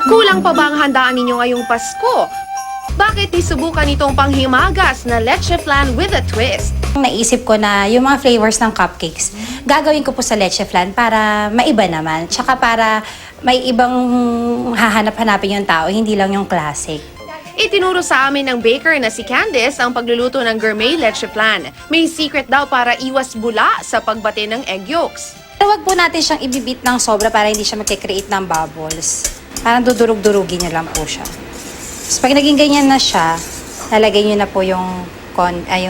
Kulang pa ba ang handaan ninyo ngayong Pasko? Bakit di subukan itong panghimagas na leche flan with a twist? Naisip ko na yung mga flavors ng cupcakes, gagawin ko po sa leche flan para maiba naman. Tsaka para may ibang hahanap-hanapin yung tao, hindi lang yung classic. Itinuro sa amin ng baker na si Candice ang pagluluto ng gourmet leche flan. May secret daw para iwas bula sa pagbate ng egg yolks. Pero wag po natin siyang ibibit ng sobra para hindi siya mag-create ng bubbles. Parang dudurug-durugin niyo lang po siya. So pag naging ganyan na siya, lalagay niyo na po yung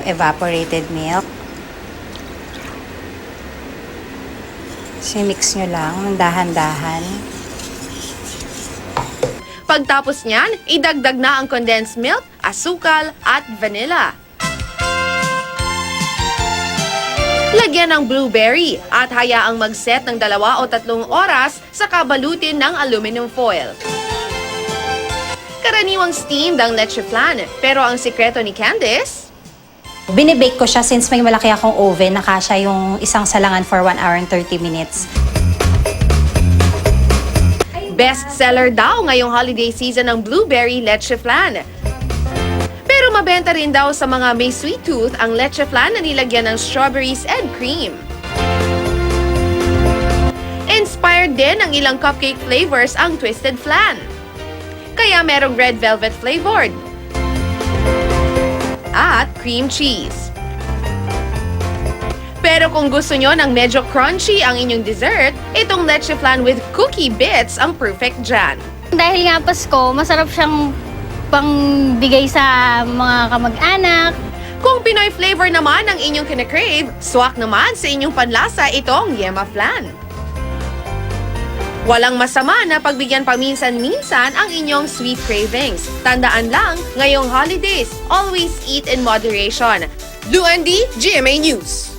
evaporated milk. So mix niyo lang ng dahan-dahan. Pagtapos niyan, idagdag na ang condensed milk, asukal at vanilla. Lagyan ng blueberry at hayaang mag-set ng 2 o 3 oras sa kabalutin ng aluminum foil. Karaniwang steamed ang leche flan, pero ang sikreto ni Candice, Binibake ko siya since may malaki akong oven, nakasya yung isang salangan for 1 hour and 30 minutes. best-seller daw ngayong holiday season ng blueberry leche flan. Pero mabenta rin daw sa mga may sweet tooth ang leche flan na nilagyan ng strawberries and cream. Inspired din ng ilang cupcake flavors ang twisted flan. Kaya merong red velvet flavored at cream cheese. Pero kung gusto nyo ng medyo crunchy ang inyong dessert, itong leche flan with cookie bits ang perfect dyan. Dahil nga Pasko, masarap siyang pangbigay sa mga kamag-anak. Kung Pinoy flavor naman ang inyong kinakrave, swak naman sa inyong panlasa itong Yema Flan. Walang masama na pagbigyan paminsan-minsan ang inyong sweet cravings. Tandaan lang, ngayong holidays, always eat in moderation. Luandi, GMA News.